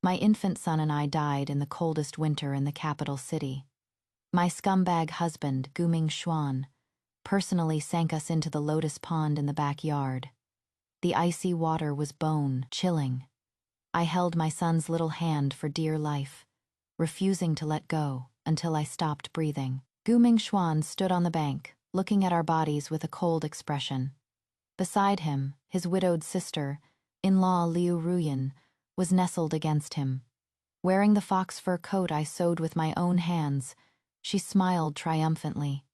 My infant son and I died in the coldest winter in the capital city. My scumbag husband, Ming-Xuan, personally sank us into the lotus pond in the backyard. The icy water was bone chilling. I held my son's little hand for dear life, refusing to let go until I stopped breathing. Ming-Xuan stood on the bank, looking at our bodies with a cold expression. Beside him, his widowed sister, in-law Liu Ruyan, was nestled against him. Wearing the fox fur coat I sewed with my own hands, she smiled triumphantly.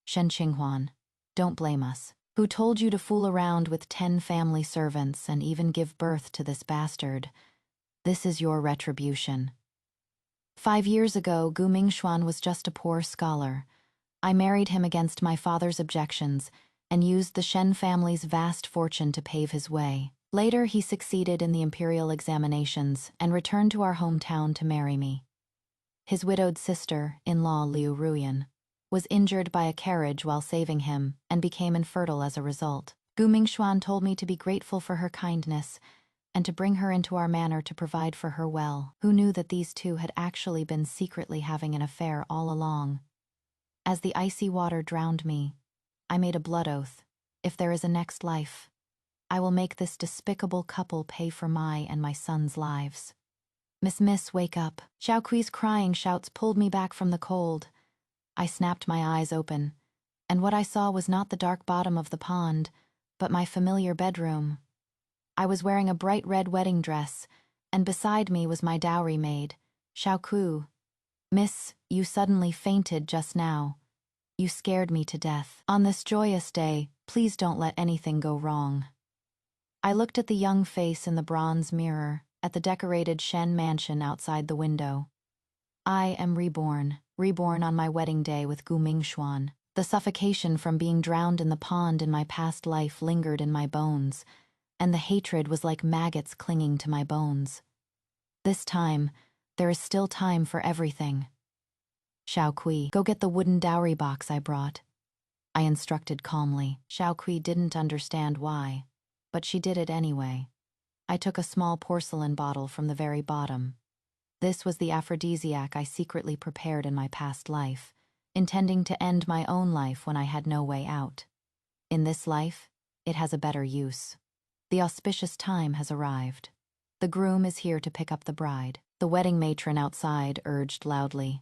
Shen Qinghuan, don't blame us. Who told you to fool around with 10 family servants and even give birth to this bastard? This is your retribution. 5 years ago, Ming-Xuan was just a poor scholar. I married him against my father's objections and used the Shen family's vast fortune to pave his way. Later, he succeeded in the imperial examinations and returned to our hometown to marry me. His widowed sister, in-law Liu Ruyan, was injured by a carriage while saving him and became infertile as a result. Ming-Xuan told me to be grateful for her kindness and to bring her into our manor to provide for her well. Who knew that these two had actually been secretly having an affair all along? As the icy water drowned me, I made a blood oath. If there is a next life, I will make this despicable couple pay for my and my son's lives. Miss, wake up. Xiao Kui's crying shouts pulled me back from the cold. I snapped my eyes open, and what I saw was not the dark bottom of the pond, but my familiar bedroom. I was wearing a bright red wedding dress, and beside me was my dowry maid, Xiao Kui. Miss, you suddenly fainted just now. You scared me to death. On this joyous day, please don't let anything go wrong. I looked at the young face in the bronze mirror, at the decorated Shen mansion outside the window. I am reborn on my wedding day with Ming-Xuan. The suffocation from being drowned in the pond in my past life lingered in my bones, and the hatred was like maggots clinging to my bones. This time, there is still time for everything. Xiao Kui, go get the wooden dowry box I brought, I instructed calmly. Xiao Kui didn't understand why, but she did it anyway. I took a small porcelain bottle from the very bottom. This was the aphrodisiac I secretly prepared in my past life, intending to end my own life when I had no way out. In this life, it has a better use. The auspicious time has arrived. The groom is here to pick up the bride. The wedding matron outside urged loudly.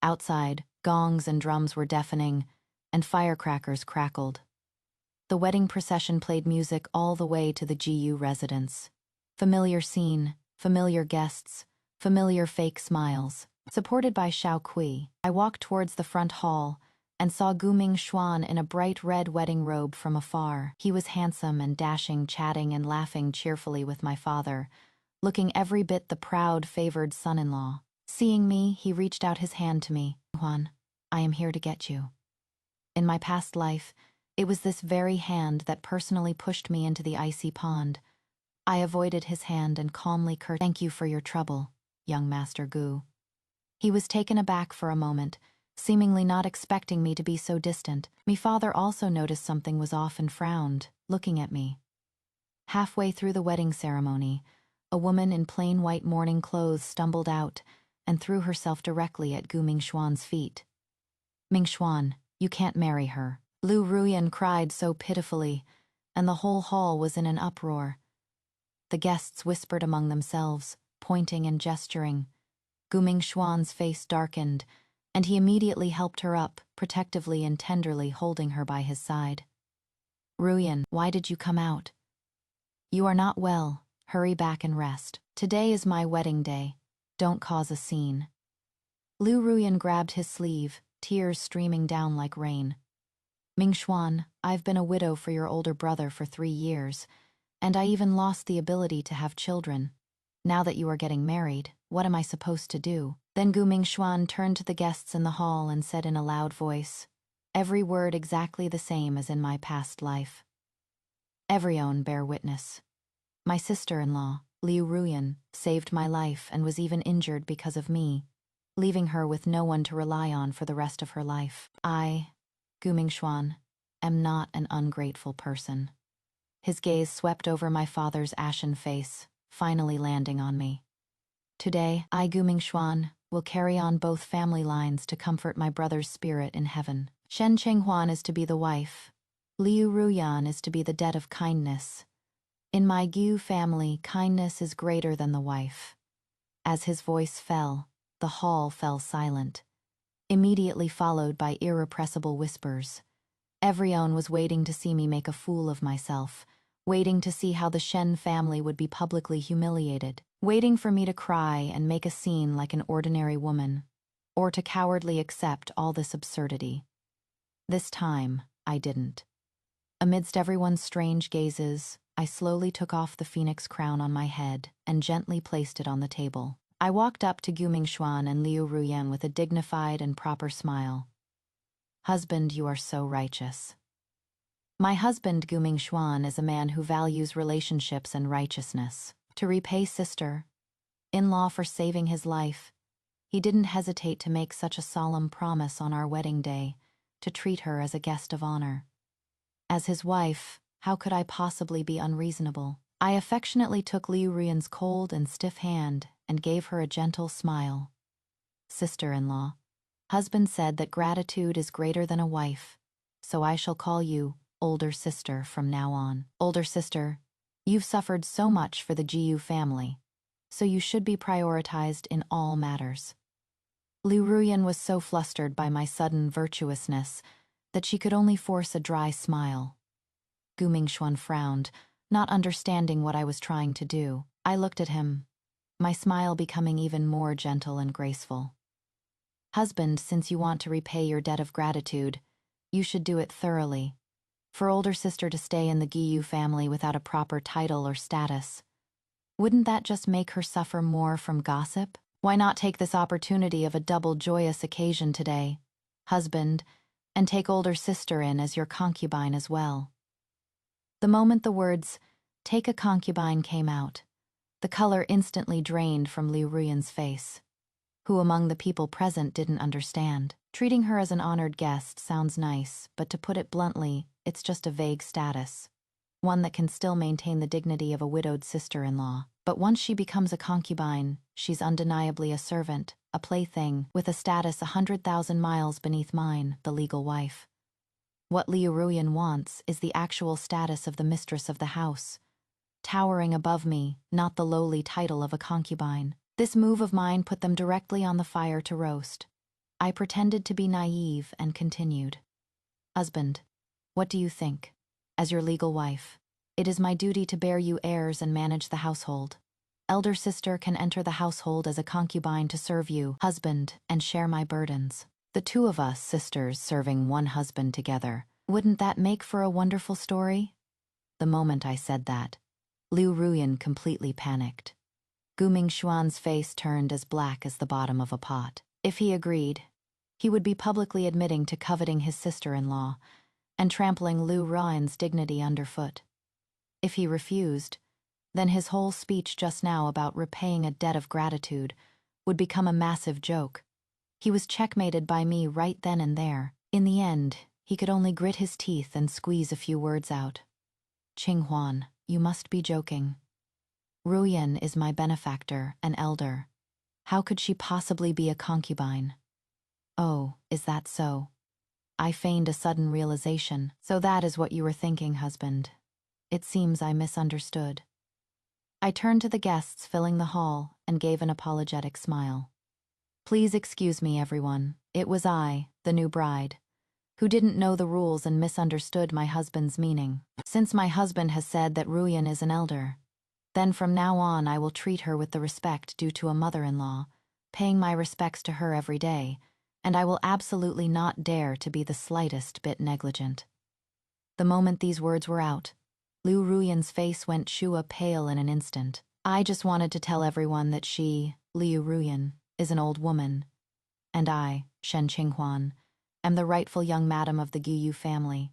Outside, gongs and drums were deafening, and firecrackers crackled. The wedding procession played music all the way to the GU residence. Familiar scene, familiar guests, familiar fake smiles. Supported by Xiao Kui, I walked towards the front hall and saw Ming-Xuan in a bright red wedding robe from afar. He was handsome and dashing, chatting and laughing cheerfully with my father, looking every bit the proud, favored son-in-law. Seeing me, he reached out his hand to me. Juan, I am here to get you. In my past life, it was this very hand that personally pushed me into the icy pond. I avoided his hand and calmly curtsied. Thank you for your trouble, young Master Gu. He was taken aback for a moment, seemingly not expecting me to be so distant. Me father also noticed something was off and frowned, looking at me. Halfway through the wedding ceremony, a woman in plain white mourning clothes stumbled out and threw herself directly at Ming-Xuan's feet. Ming-Xuan, you can't marry her. Liu Ruyan cried so pitifully, and the whole hall was in an uproar. The guests whispered among themselves, pointing and gesturing. Ming-Xuan's face darkened, and he immediately helped her up, protectively and tenderly holding her by his side. Ruyan, why did you come out? You are not well. Hurry back and rest. Today is my wedding day. Don't cause a scene. Liu Ruyan grabbed his sleeve, tears streaming down like rain. Ming-Xuan, I've been a widow for your older brother for 3 years, and I even lost the ability to have children. Now that you are getting married, what am I supposed to do? Then Ming-Xuan turned to the guests in the hall and said in a loud voice, every word exactly the same as in my past life. Everyone bear witness. My sister-in-law, Liu Ruyan, saved my life and was even injured because of me, leaving her with no one to rely on for the rest of her life. I, Ming-Xuan, am not an ungrateful person. His gaze swept over my father's ashen face, finally landing on me. Today, I, Guming Xuan, will carry on both family lines to comfort my brother's spirit in heaven. Shen Qinghuan is to be the wife. Liu Ruyan is to be the debt of kindness. In my Gu family, kindness is greater than the wife. As his voice fell, the hall fell silent, immediately followed by irrepressible whispers. Everyone was waiting to see me make a fool of myself, waiting to see how the Shen family would be publicly humiliated, waiting for me to cry and make a scene like an ordinary woman, or to cowardly accept all this absurdity. This time, I didn't. Amidst everyone's strange gazes, I slowly took off the phoenix crown on my head and gently placed it on the table. I walked up to Guming Xuan and Liu Ruyan with a dignified and proper smile. Husband, you are so righteous. My husband, Guming Xuan, is a man who values relationships and righteousness. To repay sister-in-law for saving his life, he didn't hesitate to make such a solemn promise on our wedding day to treat her as a guest of honor. As his wife, how could I possibly be unreasonable? I affectionately took Liu Ruyan's cold and stiff hand and gave her a gentle smile. Sister-in-law, husband said that gratitude is greater than a wife, so I shall call you older sister from now on. Older sister, you've suffered so much for the Jiu family, so you should be prioritized in all matters. Liu Ruyan was so flustered by my sudden virtuousness that she could only force a dry smile. Guming Xuan frowned, not understanding what I was trying to do. I looked at him, my smile becoming even more gentle and graceful. Husband, since you want to repay your debt of gratitude, you should do it thoroughly. For older sister to stay in the Giyu family without a proper title or status, wouldn't that just make her suffer more from gossip? Why not take this opportunity of a double joyous occasion today, husband, and take older sister in as your concubine as well? The moment the words, "take a concubine," came out, the color instantly drained from Liu Ruyan's face. Who among the people present didn't understand? Treating her as an honored guest sounds nice, but to put it bluntly, it's just a vague status, one that can still maintain the dignity of a widowed sister-in-law. But once she becomes a concubine, she's undeniably a servant, a plaything, with a status 100,000 miles beneath mine, the legal wife. What Liu Ruyan wants is the actual status of the mistress of the house, towering above me, not the lowly title of a concubine. This move of mine put them directly on the fire to roast. I pretended to be naive and continued. Husband, what do you think? As your legal wife, it is my duty to bear you heirs and manage the household. Elder sister can enter the household as a concubine to serve you, husband, and share my burdens. The two of us, sisters, serving one husband together. Wouldn't that make for a wonderful story? The moment I said that, Liu Ruyan completely panicked. Guming Xuan's face turned as black as the bottom of a pot. If he agreed, he would be publicly admitting to coveting his sister-in-law and trampling Liu Ruyan's dignity underfoot. If he refused, then his whole speech just now about repaying a debt of gratitude would become a massive joke. He was checkmated by me right then and there. In the end, he could only grit his teeth and squeeze a few words out. Qinghuan, you must be joking. Ruyan is my benefactor, an elder. How could she possibly be a concubine? Oh, is that so? I feigned a sudden realization. So that is what you were thinking, husband. It seems I misunderstood. I turned to the guests filling the hall and gave an apologetic smile. Please excuse me, everyone. It was I, the new bride, who didn't know the rules and misunderstood my husband's meaning. Since my husband has said that Ruyan is an elder, then from now on I will treat her with the respect due to a mother-in-law, paying my respects to her every day, and I will absolutely not dare to be the slightest bit negligent. The moment these words were out, Liu Ruyan's face went shua pale in an instant. I just wanted to tell everyone that she, Liu Ruyan, is an old woman, and I, Shen Qinghuan, am the rightful young madam of the Giyu family.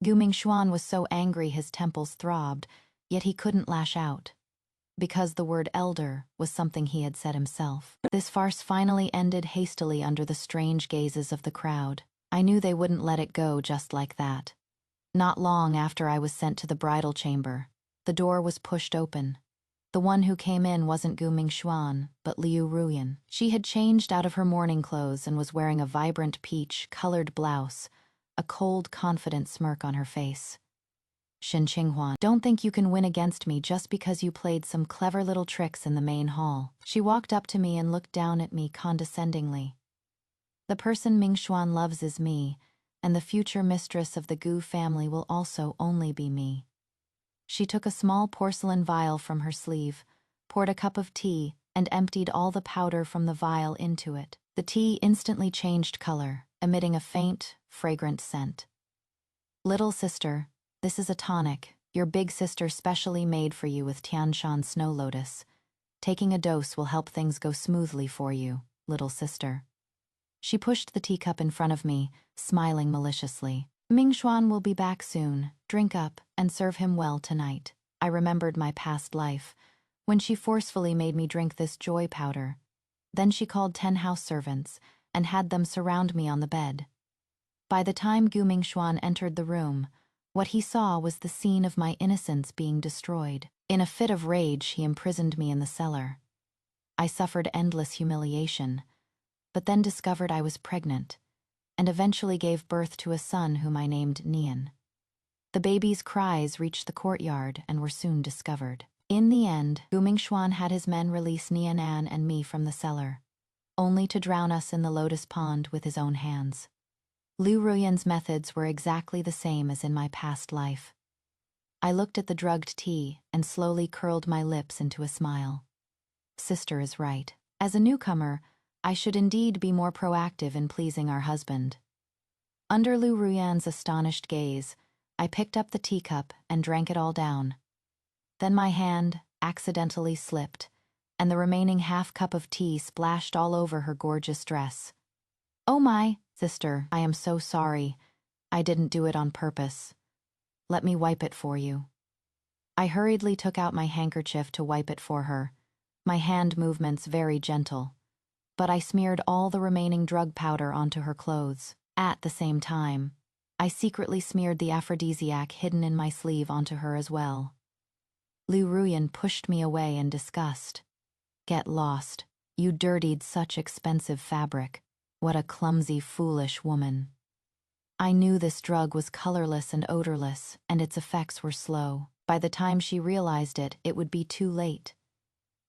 Guming Xuan was so angry his temples throbbed, yet he couldn't lash out, because the word elder was something he had said himself. This farce finally ended hastily under the strange gazes of the crowd. I knew they wouldn't let it go just like that. Not long after I was sent to the bridal chamber, the door was pushed open, The one who came in wasn't Gu Mingxuan, but Liu Ruyan. She had changed out of her morning clothes and was wearing a vibrant peach-colored blouse, a cold, confident smirk on her face. Shen Qinghuan, don't think you can win against me just because you played some clever little tricks in the main hall. She walked up to me and looked down at me condescendingly. The person Mingxuan loves is me, and the future mistress of the Gu family will also only be me. She took a small porcelain vial from her sleeve, poured a cup of tea, and emptied all the powder from the vial into it. The tea instantly changed color, emitting a faint, fragrant scent. Little sister, this is a tonic, your big sister specially made for you with Tianshan Snow Lotus. Taking a dose will help things go smoothly for you, little sister. She pushed the teacup in front of me, smiling maliciously. Mingxuan will be back soon. Drink up and serve him well tonight. I remembered my past life, when she forcefully made me drink this joy powder. Then she called 10 house servants and had them surround me on the bed. By the time Gu Mingxuan entered the room, what he saw was the scene of my innocence being destroyed. In a fit of rage, he imprisoned me in the cellar. I suffered endless humiliation, but then discovered I was pregnant, and eventually gave birth to a son whom I named Nian. The baby's cries reached the courtyard and were soon discovered. In the end, Gu Mingxuan had his men release Nian An and me from the cellar, only to drown us in the lotus pond with his own hands. Liu Ruyan's methods were exactly the same as in my past life. I looked at the drugged tea and slowly curled my lips into a smile. Sister is right. As a newcomer, I should indeed be more proactive in pleasing our husband. Under Liu Ruyan's astonished gaze, I picked up the teacup and drank it all down. Then my hand accidentally slipped, and the remaining half cup of tea splashed all over her gorgeous dress. Oh my, sister, I am so sorry. I didn't do it on purpose. Let me wipe it for you. I hurriedly took out my handkerchief to wipe it for her, my hand movements very gentle. But I smeared all the remaining drug powder onto her clothes. At the same time, I secretly smeared the aphrodisiac hidden in my sleeve onto her as well. Liu Ruyan pushed me away in disgust. Get lost. You dirtied such expensive fabric. What a clumsy, foolish woman. I knew this drug was colorless and odorless, and its effects were slow. By the time she realized it, it would be too late.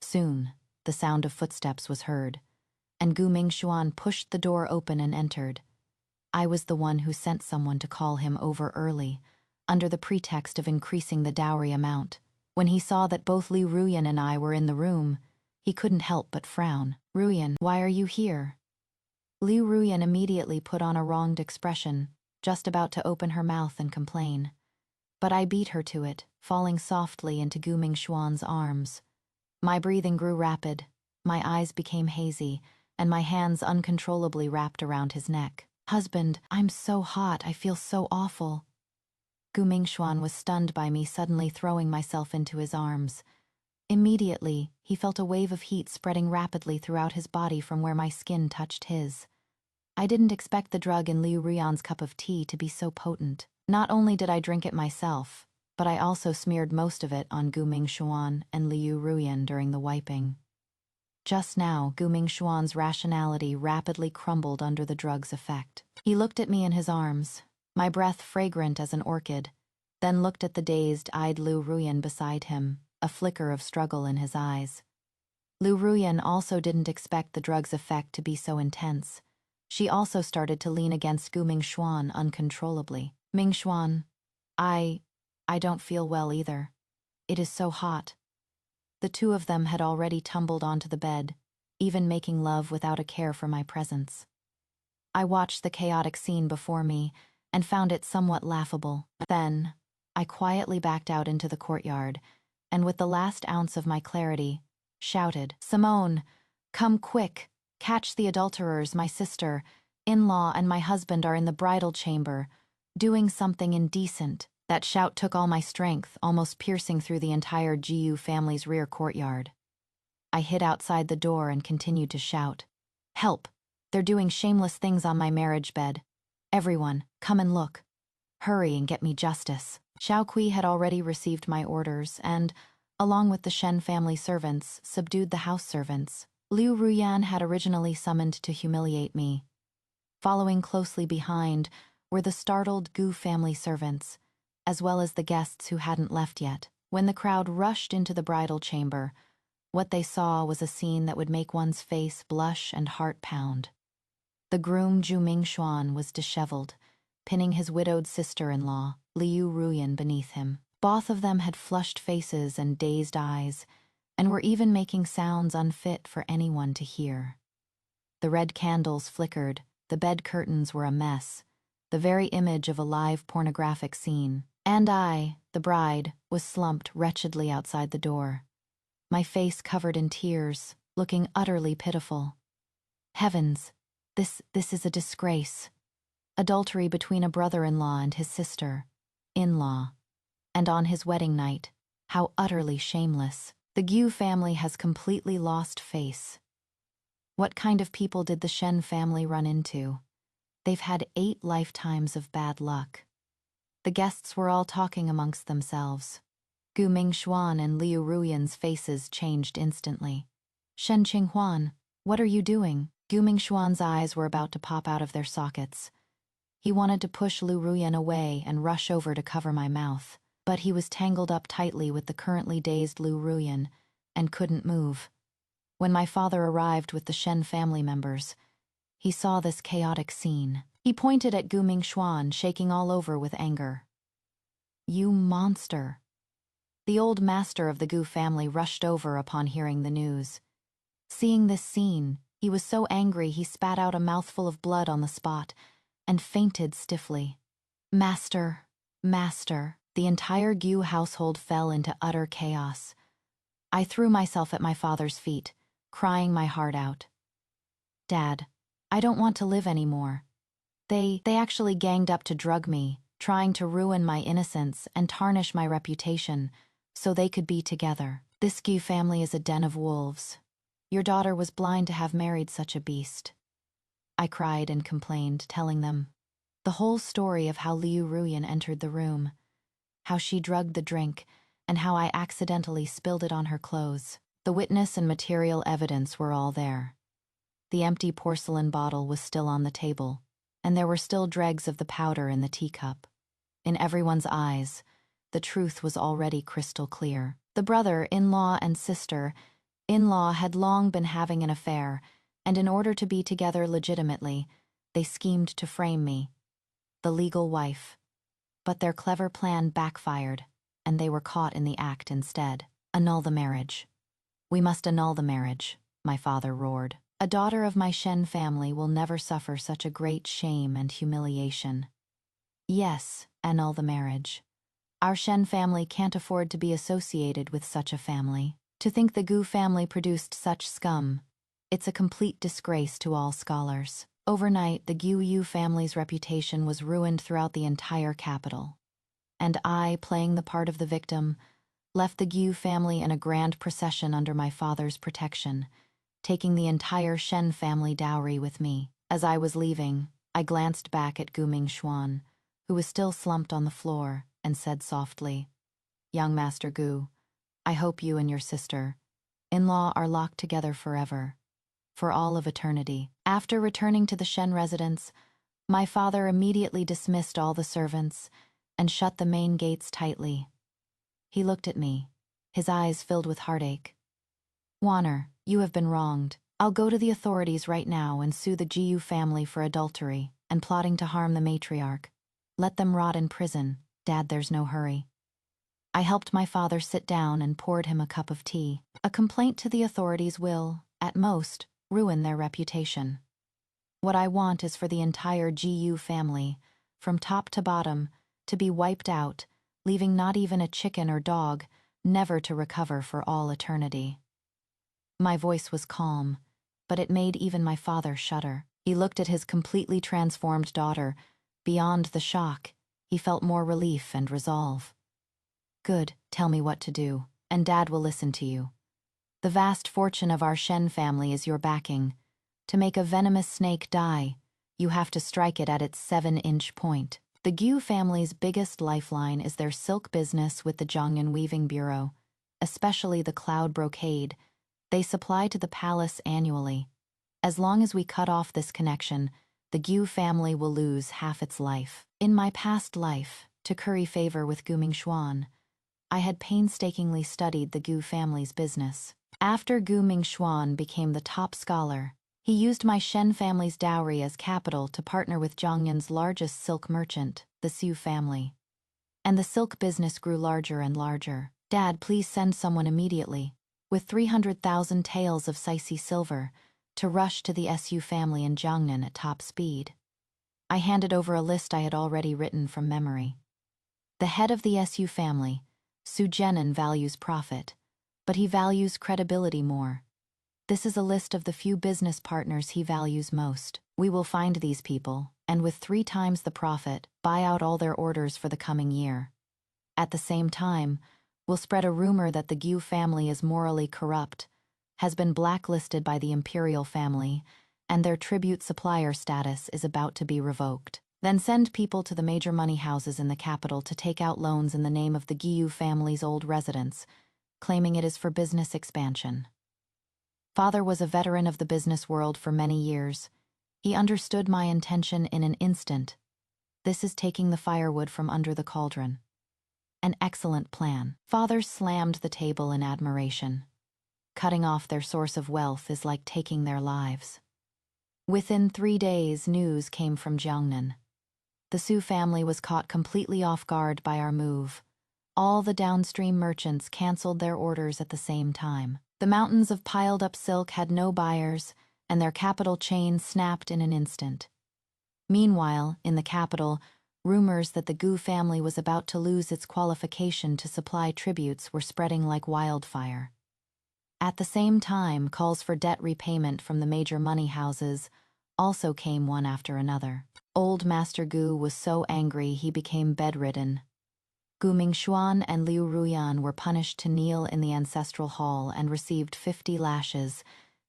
Soon, the sound of footsteps was heard, and Gu Mingxuan pushed the door open and entered. I was the one who sent someone to call him over early, under the pretext of increasing the dowry amount. When he saw that both Liu Ruyan and I were in the room, he couldn't help but frown. Ruyan, why are you here? Liu Ruyan immediately put on a wronged expression, just about to open her mouth and complain. But I beat her to it, falling softly into Gu Mingxuan's arms. My breathing grew rapid, my eyes became hazy, and my hands uncontrollably wrapped around his neck. Husband, I'm so hot, I feel so awful. Gu Mingxuan was stunned by me suddenly throwing myself into his arms. Immediately, he felt a wave of heat spreading rapidly throughout his body from where my skin touched his. I didn't expect the drug in Liu Ruyan's cup of tea to be so potent. Not only did I drink it myself, but I also smeared most of it on Gu Mingxuan and Liu Ruyan during the wiping. Just now, Gu Mingxuan's rationality rapidly crumbled under the drug's effect. He looked at me in his arms, my breath fragrant as an orchid, then looked at the dazed-eyed Liu Ruyan beside him, a flicker of struggle in his eyes. Liu Ruyan also didn't expect the drug's effect to be so intense. She also started to lean against Gu Mingxuan uncontrollably. Mingxuan, I don't feel well either. It is so hot. The two of them had already tumbled onto the bed, even making love without a care for my presence. I watched the chaotic scene before me and found it somewhat laughable. Then, I quietly backed out into the courtyard, and with the last ounce of my clarity, shouted, Simone, come quick, catch the adulterers, my sister, in-law and my husband are in the bridal chamber, doing something indecent. That shout took all my strength, almost piercing through the entire Jiu family's rear courtyard. I hid outside the door and continued to shout, Help! They're doing shameless things on my marriage bed. Everyone, come and look. Hurry and get me justice. Xiao Kui had already received my orders and, along with the Shen family servants, subdued the house servants. Liu Ruyan had originally summoned to humiliate me. Following closely behind were the startled Gu family servants, as well as the guests who hadn't left yet. When the crowd rushed into the bridal chamber, what they saw was a scene that would make one's face blush and heart pound. The groom Zhu Mingxuan was disheveled, pinning his widowed sister-in-law, Liu Ruyan, beneath him. Both of them had flushed faces and dazed eyes, and were even making sounds unfit for anyone to hear. The red candles flickered, the bed curtains were a mess, the very image of a live pornographic scene. And I, the bride, was slumped wretchedly outside the door, my face covered in tears, looking utterly pitiful. Heavens, this is a disgrace. Adultery between a brother-in-law and his sister-in-law. And on his wedding night, how utterly shameless. The Gu family has completely lost face. What kind of people did the Shen family run into? They've had 8 lifetimes of bad luck. The guests were all talking amongst themselves. Gu Mingxuan and Liu Ruyan's faces changed instantly. Shen Qinghuan, what are you doing? Gu Mingxuan's eyes were about to pop out of their sockets. He wanted to push Liu Ruyan away and rush over to cover my mouth, but he was tangled up tightly with the currently dazed Liu Ruyan and couldn't move. When my father arrived with the Shen family members, he saw this chaotic scene. He pointed at Gu Mingxuan, shaking all over with anger. You monster. The old master of the Gu family rushed over upon hearing the news. Seeing this scene, he was so angry he spat out a mouthful of blood on the spot and fainted stiffly. Master, master. The entire Gu household fell into utter chaos. I threw myself at my father's feet, crying my heart out. Dad, I don't want to live anymore. They actually ganged up to drug me, trying to ruin my innocence and tarnish my reputation so they could be together. This Gu family is a den of wolves. Your daughter was blind to have married such a beast. I cried and complained, telling them the whole story of how Liu Ruyan entered the room, how she drugged the drink, and how I accidentally spilled it on her clothes. The witness and material evidence were all there. The empty porcelain bottle was still on the table, and there were still dregs of the powder in the teacup. In everyone's eyes, the truth was already crystal clear. The brother-in-law and sister-in-law had long been having an affair, and in order to be together legitimately, they schemed to frame me, the legal wife. But their clever plan backfired, and they were caught in the act instead. Annul the marriage. We must annul the marriage, my father roared. A daughter of my Shen family will never suffer such a great shame and humiliation. Yes, annul the marriage. Our Shen family can't afford to be associated with such a family. To think the Gu family produced such scum, it's a complete disgrace to all scholars. Overnight, the Gu Yu family's reputation was ruined throughout the entire capital. And I, playing the part of the victim, left the Gu family in a grand procession under my father's protection, taking the entire Shen family dowry with me. As I was leaving, I glanced back at Gu Mingxuan, who was still slumped on the floor, and said softly, Young Master Gu, I hope you and your sister-in-law are locked together forever, for all of eternity. After returning to the Shen residence, my father immediately dismissed all the servants and shut the main gates tightly. He looked at me, his eyes filled with heartache. Warner, you have been wronged. I'll go to the authorities right now and sue the Jiu family for adultery and plotting to harm the matriarch. Let them rot in prison. Dad, there's no hurry. I helped my father sit down and poured him a cup of tea. A complaint to the authorities will, at most, ruin their reputation. What I want is for the entire Jiu family, from top to bottom, to be wiped out, leaving not even a chicken or dog, never to recover for all eternity. My voice was calm, but it made even my father shudder. He looked at his completely transformed daughter. Beyond the shock, he felt more relief and resolve. Good, tell me what to do, and Dad will listen to you. The vast fortune of our Shen family is your backing. To make a venomous snake die, you have to strike it at its 7-inch point. The Gu family's biggest lifeline is their silk business with the Zhongyun Weaving Bureau, especially the cloud brocade, they supply to the palace annually. As long as we cut off this connection, the Gu family will lose half its life. In my past life, to curry favor with Gu Mingshuan, I had painstakingly studied the Gu family's business. After Gu Mingshuan became the top scholar, he used my Shen family's dowry as capital to partner with Zhongnan's largest silk merchant, the Su family. And the silk business grew larger and larger. Dad, please send someone immediately, with 300,000 taels of Sicey silver, to rush to the Su family in Zhongnan at top speed. I handed over a list I had already written from memory. The head of the Su family, Su Zhenan, values profit, but he values credibility more. This is a list of the few business partners he values most. We will find these people, and with 3 times the profit, buy out all their orders for the coming year. At the same time, we'll spread a rumor that the Gu family is morally corrupt, has been blacklisted by the imperial family, and their tribute supplier status is about to be revoked. Then send people to the major money houses in the capital to take out loans in the name of the Gu family's old residence, claiming it is for business expansion. Father was a veteran of the business world for many years. He understood my intention in an instant. This is taking the firewood from under the cauldron. An excellent plan. Father slammed the table in admiration. Cutting off their source of wealth is like taking their lives. Within 3 days, news came from Zhongnan. The Su family was caught completely off guard by our move. All the downstream merchants canceled their orders at the same time. The mountains of piled-up silk had no buyers, and their capital chain snapped in an instant. Meanwhile, in the capital, rumors that the Gu family was about to lose its qualification to supply tributes were spreading like wildfire. At the same time, calls for debt repayment from the major money houses also came one after another. Old Master Gu was so angry he became bedridden. Gu Mingshuan and Liu Ruyan were punished to kneel in the ancestral hall and received 50 lashes,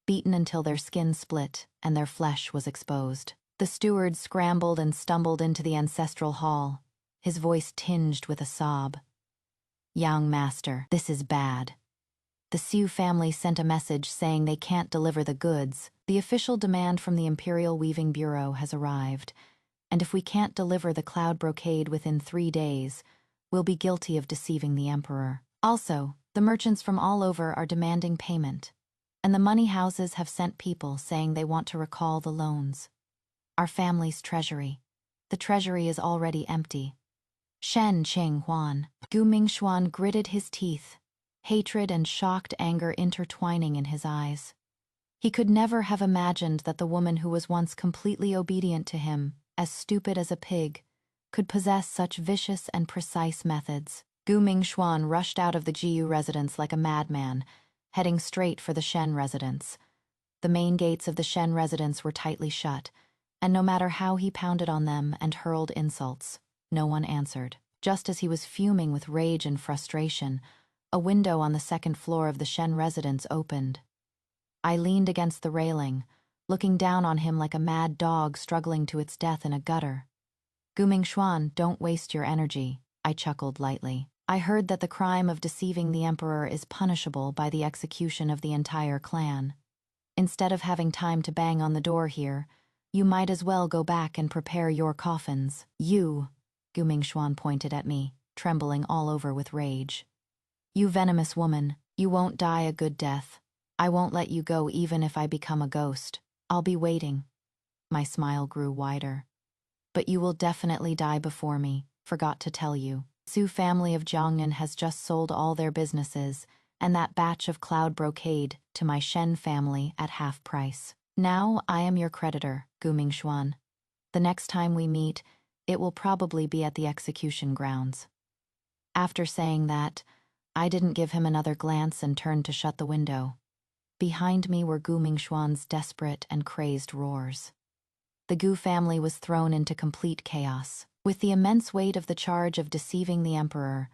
beaten until their skin split and their flesh was exposed. The steward scrambled and stumbled into the ancestral hall, his voice tinged with a sob. "Young master, this is bad. The Su family sent a message saying they can't deliver the goods. The official demand from the Imperial Weaving Bureau has arrived, and if we can't deliver the cloud brocade within 3 days, we'll be guilty of deceiving the emperor. Also, the merchants from all over are demanding payment, and the money houses have sent people saying they want to recall the loans. Our family's treasury. The treasury is already empty." Shen Qing Huan. Gu Mingshuan gritted his teeth, hatred and shocked anger intertwining in his eyes. He could never have imagined that the woman who was once completely obedient to him, as stupid as a pig, could possess such vicious and precise methods. Gu Mingshuan rushed out of the Jiu residence like a madman, heading straight for the Shen residence. The main gates of the Shen residence were tightly shut, and no matter how he pounded on them and hurled insults, no one answered. Just as he was fuming with rage and frustration, a window on the 2nd floor of the Shen residence opened. I leaned against the railing, looking down on him like a mad dog struggling to its death in a gutter. "Gu Mingshuan, don't waste your energy," I chuckled lightly. "I heard that the crime of deceiving the emperor is punishable by the execution of the entire clan. Instead of having time to bang on the door here, you might as well go back and prepare your coffins." "You," Gu Mingshuan pointed at me, trembling all over with rage. "You venomous woman, you won't die a good death. I won't let you go even if I become a ghost. I'll be waiting." My smile grew wider. "But you will definitely die before me. Forgot to tell you. Su family of Zhongnan has just sold all their businesses and that batch of cloud brocade to my Shen family at half price. Now I am your creditor, Gu Mingshuan. The next time we meet, it will probably be at the execution grounds." After saying that, I didn't give him another glance and turned to shut the window. Behind me were Gu Mingshuan's desperate and crazed roars. The Gu family was thrown into complete chaos. With the immense weight of the charge of deceiving the emperor,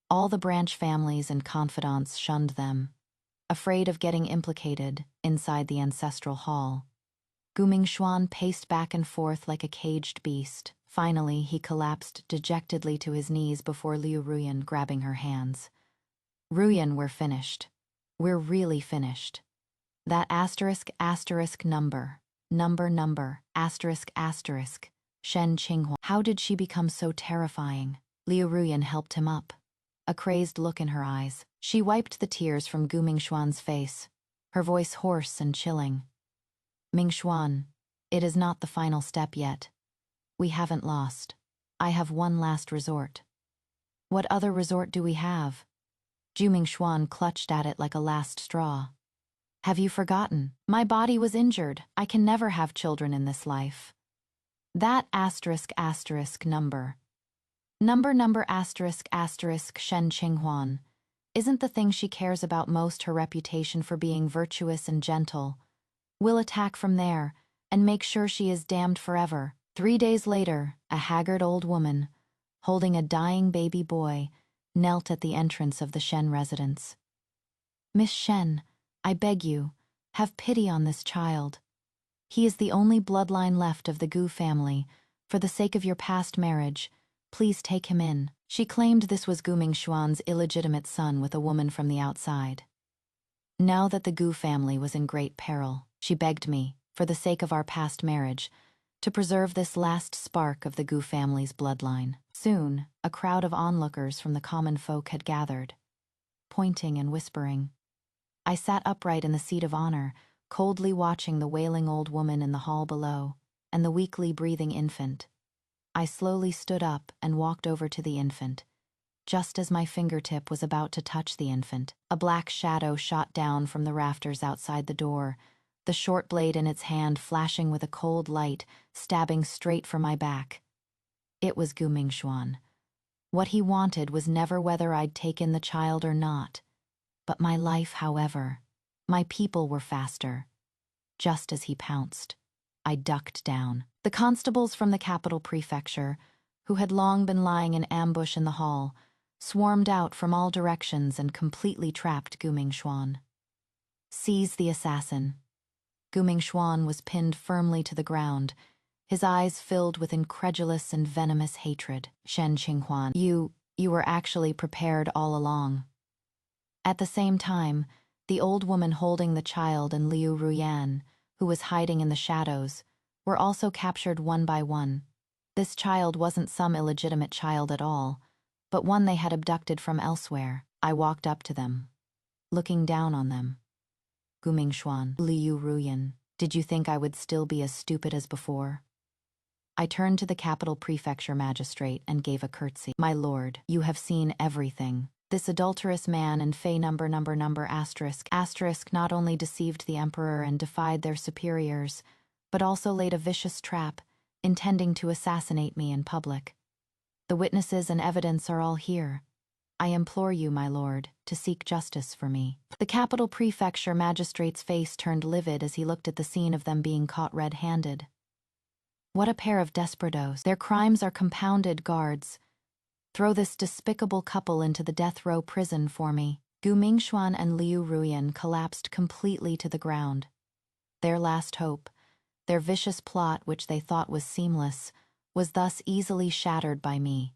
all the branch families and confidants shunned them, afraid of getting implicated inside the ancestral hall. Gu Mingshuan paced back and forth like a caged beast. Finally, he collapsed dejectedly to his knees before Liu Ruyan, grabbing her hands. Ruyan, we're finished. We're really finished. That number, asterisk, Shen Qinghua. How did she become so terrifying? Liu Ruyan helped him up, a crazed look in her eyes. She wiped the tears from Gu Mingxuan's face, her voice hoarse and chilling. Mingxuan, it is not the final step yet. We haven't lost. I have one last resort. What other resort do we have? Zhu Mingxuan clutched at it like a last straw. Have you forgotten? My body was injured. I can never have children in this life. That number Shen Qinghuan isn't the thing she cares about most, her reputation for being virtuous and gentle. We'll attack from there and make sure she is damned forever. 3 days later, a haggard old woman, holding a dying baby boy, knelt at the entrance of the Shen residence. Miss Shen, I beg you, have pity on this child. He is the only bloodline left of the Gu family. For the sake of your past marriage, please take him in. She claimed this was Gu Mingxuan's illegitimate son with a woman from the outside. Now that the Gu family was in great peril, she begged me, for the sake of our past marriage, to preserve this last spark of the Gu family's bloodline. Soon, a crowd of onlookers from the common folk had gathered, pointing and whispering. I sat upright in the seat of honor, coldly watching the wailing old woman in the hall below, and the weakly breathing infant. I slowly stood up and walked over to the infant. Just as my fingertip was about to touch the infant, a black shadow shot down from the rafters outside the door, the short blade in its hand flashing with a cold light, stabbing straight for my back. It was Gu Mingxuan. What he wanted was never whether I'd taken the child or not. But my life, however, my people were faster. Just as he pounced, I ducked down. The constables from the capital prefecture, who had long been lying in ambush in the hall, swarmed out from all directions and completely trapped Gu Mingxuan. Seize the assassin. Gu Mingxuan was pinned firmly to the ground, his eyes filled with incredulous and venomous hatred. Shen Qinghuan, you were actually prepared all along. At the same time, the old woman holding the child and Liu Ruyan, who was hiding in the shadows, were also captured one by one. This child wasn't some illegitimate child at all, but one they had abducted from elsewhere. I walked up to them, looking down on them. Gu Mingxuan, Liu Ruyan, did you think I would still be as stupid as before? I turned to the capital prefecture magistrate and gave a curtsy. My lord, you have seen everything. This adulterous man and fey number not only deceived the emperor and defied their superiors, but also laid a vicious trap, intending to assassinate me in public. The witnesses and evidence are all here. I implore you, my lord, to seek justice for me. The capital prefecture magistrate's face turned livid as he looked at the scene of them being caught red-handed. What a pair of desperados. Their crimes are compounded, guards. Throw this despicable couple into the death row prison for me. Gu Mingxuan and Liu Ruyan collapsed completely to the ground. Their last hope, their vicious plot which they thought was seamless, was thus easily shattered by me.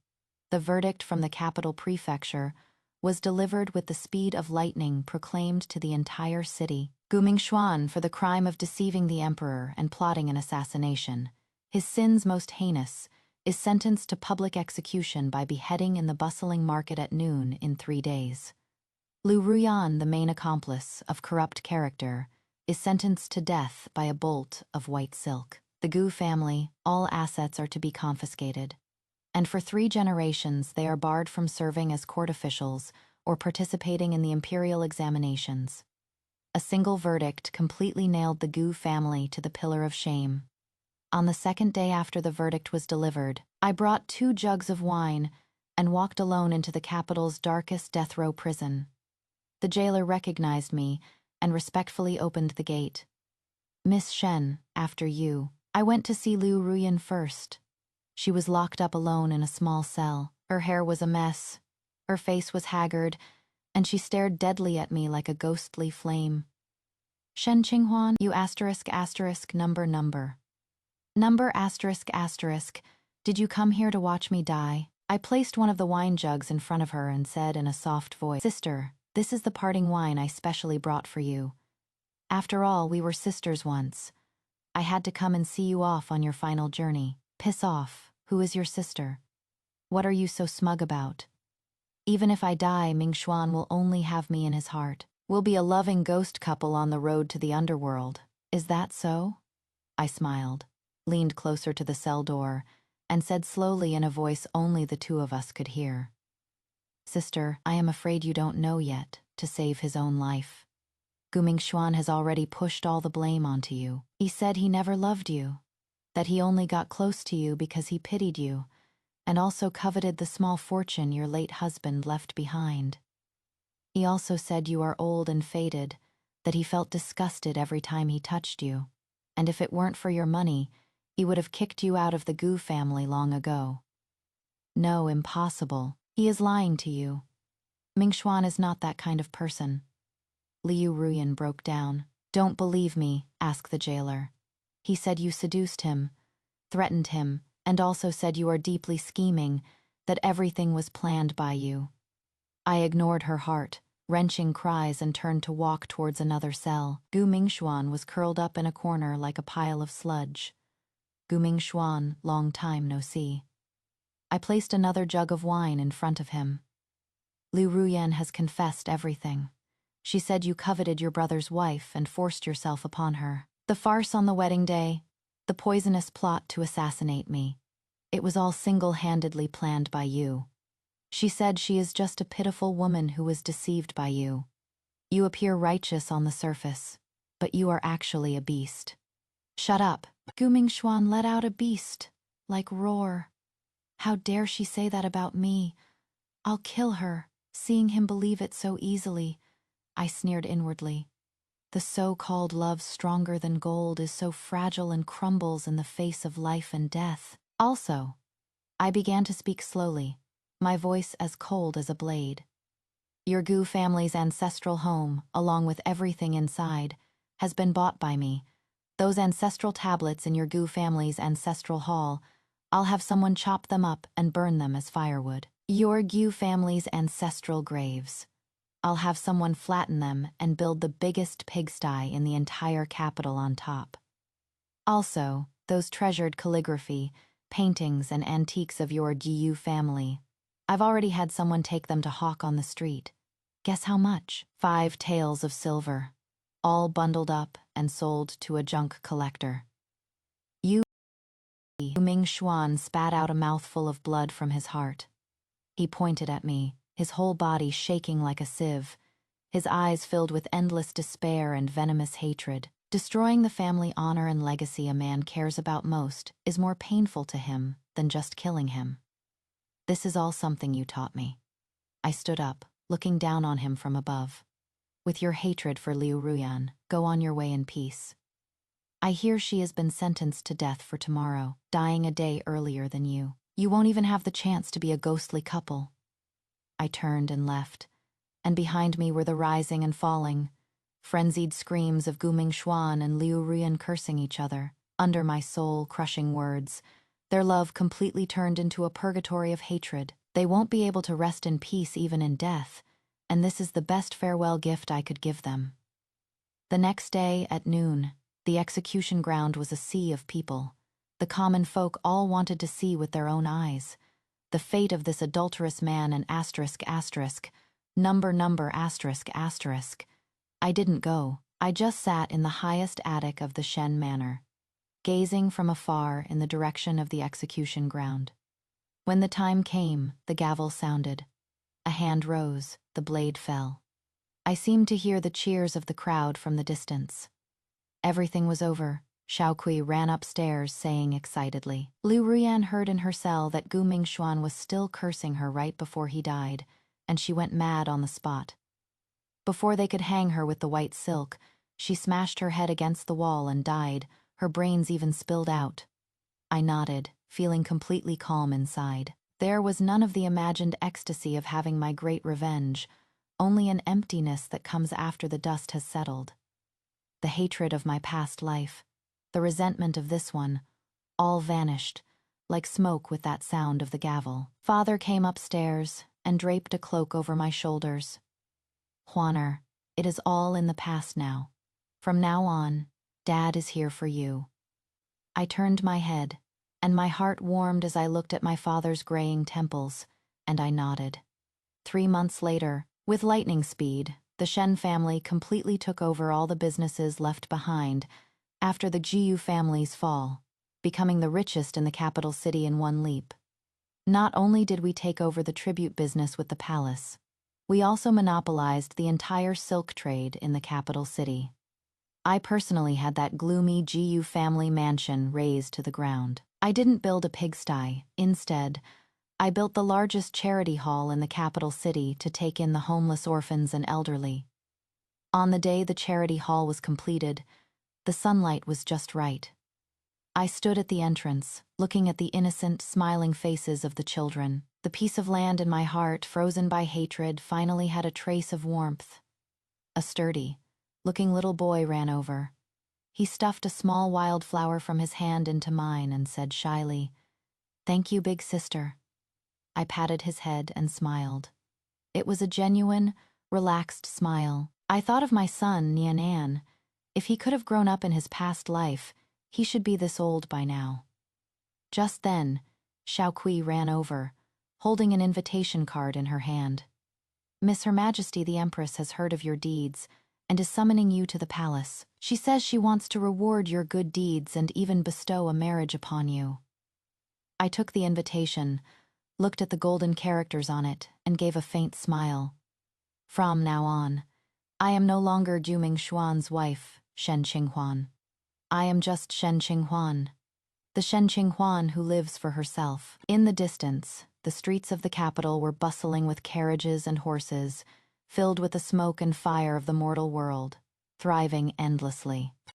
The verdict from the capital prefecture was delivered with the speed of lightning, proclaimed to the entire city. Gu Mingxuan, for the crime of deceiving the emperor and plotting an assassination, his sins most heinous, is sentenced to public execution by beheading in the bustling market at noon in 3 days. Liu Ruyan, the main accomplice of corrupt character, is sentenced to death by a bolt of white silk. The Gu family, all assets are to be confiscated, and for 3 generations they are barred from serving as court officials or participating in the imperial examinations. A single verdict completely nailed the Gu family to the pillar of shame. On the 2nd day after the verdict was delivered, I brought 2 jugs of wine and walked alone into the capital's darkest death row prison. The jailer recognized me and respectfully opened the gate. Miss Shen, after you. I went to see Liu Ruyan first. She was locked up alone in a small cell. Her hair was a mess, her face was haggard, and she stared deadly at me like a ghostly flame. Shen Qinghuan, you number, did you come here to watch me die? I placed one of the wine jugs in front of her and said in a soft voice, Sister, This is the parting wine I specially brought for you. After all, we were sisters once. I had to come and see you off on your final journey. Piss off. Who is your sister? What are you so smug about? Even if I die, Ming-Xuan will only have me in his heart. We'll be a loving ghost couple on the road to the underworld. Is that so? I smiled, leaned closer to the cell door, and said slowly in a voice only the two of us could hear. Sister, I am afraid you don't know yet, to save his own life. Gu Ming-Xuan has already pushed all the blame onto you. He said he never loved you, that he only got close to you because he pitied you, and also coveted the small fortune your late husband left behind. He also said you are old and faded, that he felt disgusted every time he touched you, and if it weren't for your money, he would have kicked you out of the Gu family long ago. No, impossible. He is lying to you. Ming-Xuan is not that kind of person. Liu Ruyan broke down. Don't believe me, asked the jailer. He said you seduced him, threatened him, and also said you are deeply scheming, that everything was planned by you. I ignored her heart, wrenching cries, and turned to walk towards another cell. Gu Ming-Xuan was curled up in a corner like a pile of sludge. Gu Ming-Xuan, long time no see. I placed another jug of wine in front of him. Liu Ruyan has confessed everything. She said you coveted your brother's wife and forced yourself upon her. The farce on the wedding day, the poisonous plot to assassinate me. It was all single-handedly planned by you. She said she is just a pitiful woman who was deceived by you. You appear righteous on the surface, but you are actually a beast. Shut up. Gu Ming-Xuan let out a beast, like roar. How dare she say that about me? I'll kill her, seeing him believe it so easily. I sneered inwardly. The so-called love stronger than gold is so fragile and crumbles in the face of life and death. Also, I began to speak slowly, my voice as cold as a blade. Your Gu family's ancestral home, along with everything inside, has been bought by me. Those ancestral tablets in your Gu family's ancestral hall, I'll have someone chop them up and burn them as firewood. Your Gu family's ancestral graves. I'll have someone flatten them and build the biggest pigsty in the entire capital on top. Also, those treasured calligraphy, paintings, and antiques of your Gu family. I've already had someone take them to hawk on the street. Guess how much? 5 taels of silver, all bundled up and sold to a junk collector. Ming-Xuan spat out a mouthful of blood from his heart. He pointed at me, his whole body shaking like a sieve, his eyes filled with endless despair and venomous hatred. Destroying the family honor and legacy a man cares about most is more painful to him than just killing him. This is all something you taught me. I stood up, looking down on him from above. With your hatred for Liu Ruyan, go on your way in peace. I hear she has been sentenced to death for tomorrow, dying a day earlier than you. You won't even have the chance to be a ghostly couple. I turned and left, and behind me were the rising and falling, frenzied screams of Gu Ming-Xuan and Liu Ruyan cursing each other. Under my soul-crushing words, their love completely turned into a purgatory of hatred. They won't be able to rest in peace even in death, and this is the best farewell gift I could give them. The next day, at noon, the execution ground was a sea of people. The common folk all wanted to see with their own eyes the fate of this adulterous man and number asterisk. I didn't go. I just sat in the highest attic of the Shen Manor, gazing from afar in the direction of the execution ground. When the time came, the gavel sounded. A hand rose, the blade fell. I seemed to hear the cheers of the crowd from the distance. Everything was over. Xiaokui ran upstairs, saying excitedly. Liu Ruyan heard in her cell that Gu Ming-Xuan was still cursing her right before he died, and she went mad on the spot. Before they could hang her with the white silk, she smashed her head against the wall and died, her brains even spilled out. I nodded, feeling completely calm inside. There was none of the imagined ecstasy of having my great revenge, only an emptiness that comes after the dust has settled. The hatred of my past life, the resentment of this one, all vanished, like smoke with that sound of the gavel. Father came upstairs and draped a cloak over my shoulders. Huaner, it is all in the past now. From now on, Dad is here for you. I turned my head, and my heart warmed as I looked at my father's graying temples, and I nodded. 3 months later, with lightning speed, the Shen family completely took over all the businesses left behind after the Jiyu family's fall, becoming the richest in the capital city in one leap. Not only did we take over the tribute business with the palace, we also monopolized the entire silk trade in the capital city. I personally had that gloomy Jiyu family mansion razed to the ground. I didn't build a pigsty. Instead, I built the largest charity hall in the capital city to take in the homeless orphans and elderly. On the day the charity hall was completed, the sunlight was just right. I stood at the entrance, looking at the innocent, smiling faces of the children. The piece of land in my heart, frozen by hatred, finally had a trace of warmth. A sturdy looking little boy ran over. He stuffed a small wildflower from his hand into mine and said shyly, "Thank you, big sister." I patted his head and smiled. It was a genuine, relaxed smile. I thought of my son, Nian. If he could have grown up in his past life, he should be this old by now. Just then, Xiaokui ran over, holding an invitation card in her hand. "Miss Her Majesty the Empress has heard of your deeds and is summoning you to the palace. She says she wants to reward your good deeds and even bestow a marriage upon you." I took the invitation, looked at the golden characters on it, and gave a faint smile. From now on, I am no longer Juming Xuan's wife, Shen Qinghuan. I am just Shen Qinghuan, the Shen Qinghuan who lives for herself. In the distance, the streets of the capital were bustling with carriages and horses, filled with the smoke and fire of the mortal world, thriving endlessly.